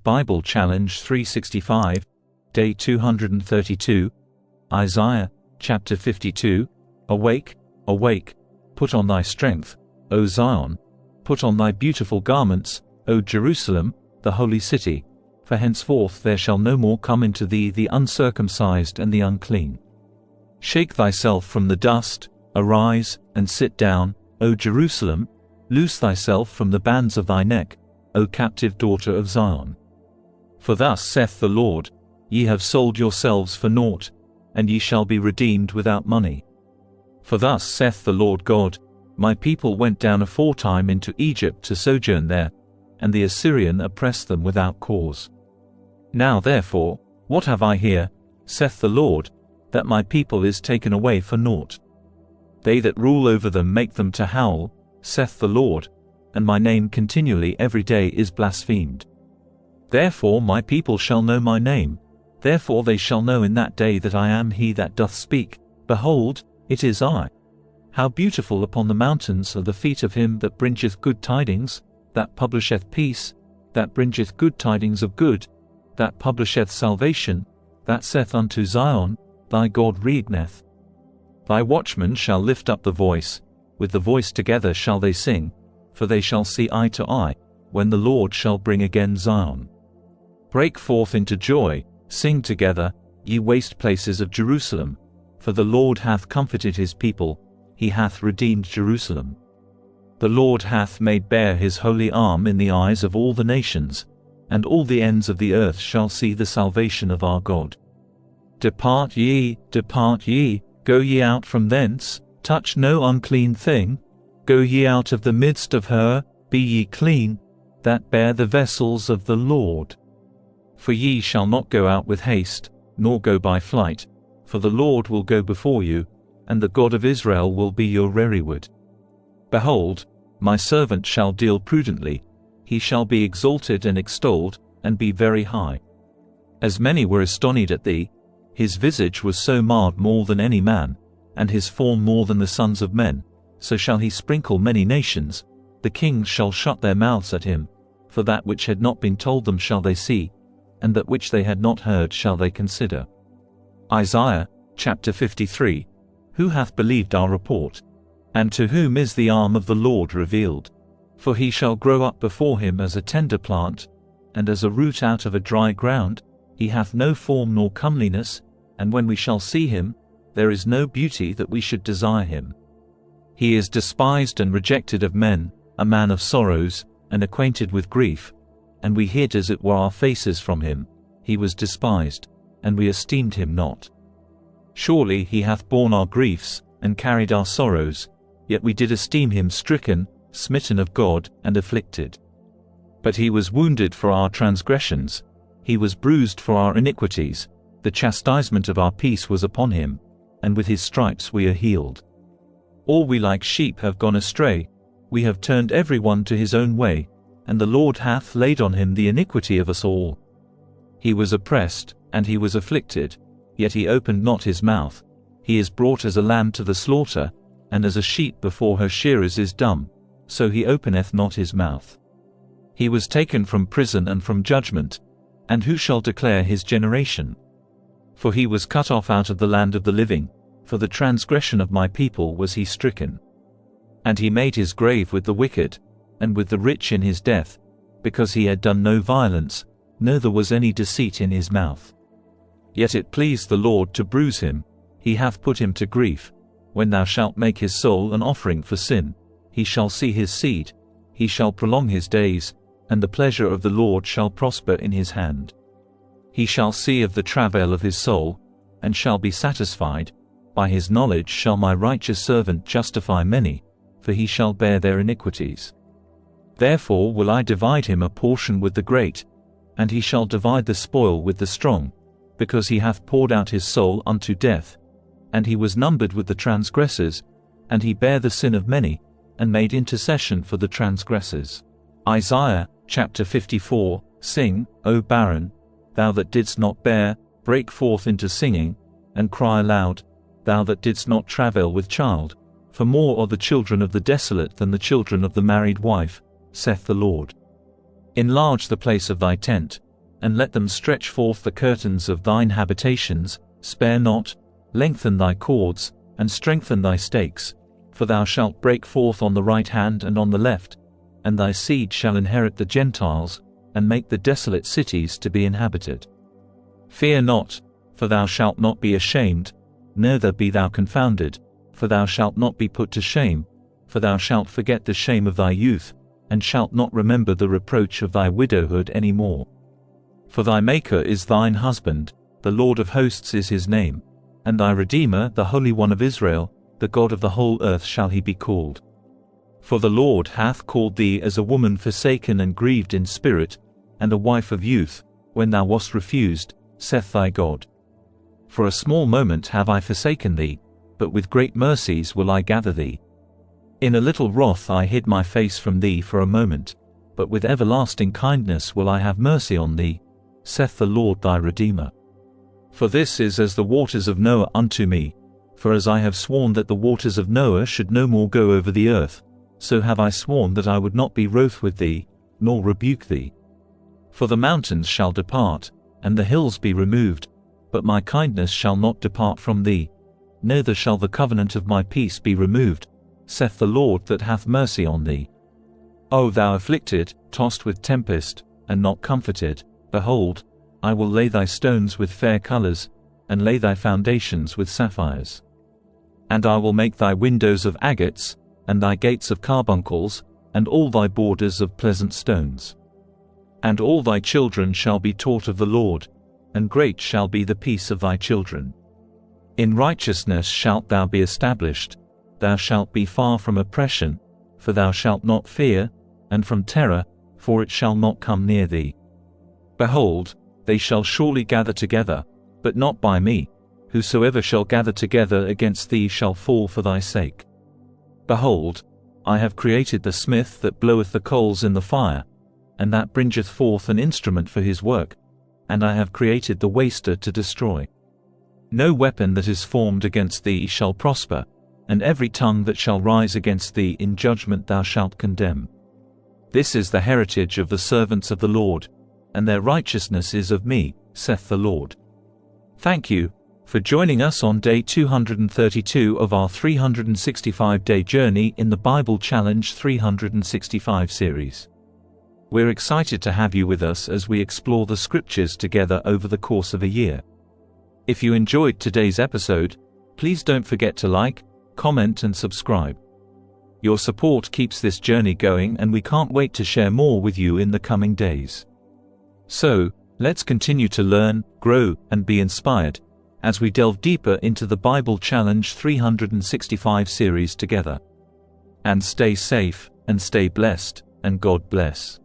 Bible Challenge 365, Day 232, Isaiah, chapter 52. Awake, awake, put on thy strength, O Zion, put on thy beautiful garments, O Jerusalem, the holy city, for henceforth there shall no more come into thee the uncircumcised and the unclean. Shake thyself from the dust, arise, and sit down, O Jerusalem, loose thyself from the bands of thy neck, O captive daughter of Zion. For thus saith the Lord, Ye have sold yourselves for naught, and ye shall be redeemed without money. For thus saith the Lord God, My people went down aforetime into Egypt to sojourn there, and the Assyrian oppressed them without cause. Now therefore, what have I here, saith the Lord, that my people is taken away for naught? They that rule over them make them to howl, saith the Lord, and my name continually every day is blasphemed. Therefore my people shall know my name, therefore they shall know in that day that I am he that doth speak, behold, it is I. How beautiful upon the mountains are the feet of him that bringeth good tidings, that publisheth peace, that bringeth good tidings of good, that publisheth salvation, that saith unto Zion, Thy God reigneth. Thy watchmen shall lift up the voice, with the voice together shall they sing, for they shall see eye to eye, when the Lord shall bring again Zion. Break forth into joy, sing together, ye waste places of Jerusalem, for the Lord hath comforted his people, he hath redeemed Jerusalem. The Lord hath made bare his holy arm in the eyes of all the nations, and all the ends of the earth shall see the salvation of our God. Depart ye, go ye out from thence, touch no unclean thing, go ye out of the midst of her, be ye clean, that bear the vessels of the Lord. For ye shall not go out with haste, nor go by flight, for the Lord will go before you, and the God of Israel will be your rearward. Behold, my servant shall deal prudently, he shall be exalted and extolled, and be very high. As many were astonied at thee, his visage was so marred more than any man, and his form more than the sons of men, so shall he sprinkle many nations, the kings shall shut their mouths at him, for that which had not been told them shall they see, and that which they had not heard shall they consider. Isaiah, chapter 53. Who hath believed our report? And to whom is the arm of the Lord revealed? For he shall grow up before him as a tender plant, and as a root out of a dry ground, he hath no form nor comeliness, and when we shall see him, there is no beauty that we should desire him. He is despised and rejected of men, a man of sorrows, and acquainted with grief, and we hid as it were our faces from him. He was despised, and we esteemed him not. Surely he hath borne our griefs, and carried our sorrows, yet we did esteem him stricken, smitten of God, and afflicted. But he was wounded for our transgressions, he was bruised for our iniquities, the chastisement of our peace was upon him, and with his stripes we are healed. All we like sheep have gone astray, we have turned every one to his own way, and the Lord hath laid on him the iniquity of us all. He was oppressed, and he was afflicted, yet he opened not his mouth. He is brought as a lamb to the slaughter, and as a sheep before her shearers is dumb, so he openeth not his mouth. He was taken from prison and from judgment, and who shall declare his generation? For he was cut off out of the land of the living, for the transgression of my people was he stricken. And he made his grave with the wicked, and with the rich in his death, because he had done no violence, neither was any deceit in his mouth. Yet it pleased the Lord to bruise him, he hath put him to grief. When thou shalt make his soul an offering for sin, he shall see his seed, he shall prolong his days, and the pleasure of the Lord shall prosper in his hand. He shall see of the travail of his soul, and shall be satisfied. By his knowledge shall my righteous servant justify many, for he shall bear their iniquities. Therefore will I divide him a portion with the great, and he shall divide the spoil with the strong, because he hath poured out his soul unto death, and he was numbered with the transgressors, and he bare the sin of many, and made intercession for the transgressors. Isaiah, chapter 54. Sing, O barren, thou that didst not bear, break forth into singing, and cry aloud, thou that didst not travail with child, for more are the children of the desolate than the children of the married wife, saith the Lord. Enlarge the place of thy tent, and let them stretch forth the curtains of thine habitations, spare not, lengthen thy cords, and strengthen thy stakes, for thou shalt break forth on the right hand and on the left, and thy seed shall inherit the Gentiles, and make the desolate cities to be inhabited. Fear not, for thou shalt not be ashamed, neither be thou confounded, for thou shalt not be put to shame, for thou shalt forget the shame of thy youth, and shalt not remember the reproach of thy widowhood any more. For thy Maker is thine husband, the Lord of hosts is his name, and thy Redeemer, the Holy One of Israel, the God of the whole earth shall he be called. For the Lord hath called thee as a woman forsaken and grieved in spirit, and a wife of youth, when thou wast refused, saith thy God. For a small moment have I forsaken thee, but with great mercies will I gather thee. In a little wrath I hid my face from thee for a moment, but with everlasting kindness will I have mercy on thee, saith the Lord thy Redeemer. For this is as the waters of Noah unto me, for as I have sworn that the waters of Noah should no more go over the earth, so have I sworn that I would not be wroth with thee, nor rebuke thee. For the mountains shall depart, and the hills be removed, but my kindness shall not depart from thee, neither shall the covenant of my peace be removed, saith the Lord that hath mercy on thee. O thou afflicted, tossed with tempest, and not comforted, behold, I will lay thy stones with fair colours, and lay thy foundations with sapphires. And I will make thy windows of agates, and thy gates of carbuncles, and all thy borders of pleasant stones. And all thy children shall be taught of the Lord, and great shall be the peace of thy children. In righteousness shalt thou be established, thou shalt be far from oppression, for thou shalt not fear, and from terror, for it shall not come near thee. Behold, they shall surely gather together, but not by me, whosoever shall gather together against thee shall fall for thy sake. Behold, I have created the smith that bloweth the coals in the fire, and that bringeth forth an instrument for his work, and I have created the waster to destroy. No weapon that is formed against thee shall prosper, and every tongue that shall rise against thee in judgment thou shalt condemn. This is the heritage of the servants of the Lord, and their righteousness is of me, saith the Lord. Thank you for joining us on day 232 of our 365-day journey in the Bible Challenge 365 series. We're excited to have you with us as we explore the scriptures together over the course of a year. If you enjoyed today's episode, please don't forget to like, comment and subscribe. Your support keeps this journey going, and we can't wait to share more with you in the coming days. So, let's continue to learn, grow, and be inspired as we delve deeper into the Bible Challenge 365 series together. And stay safe, and stay blessed, and God bless.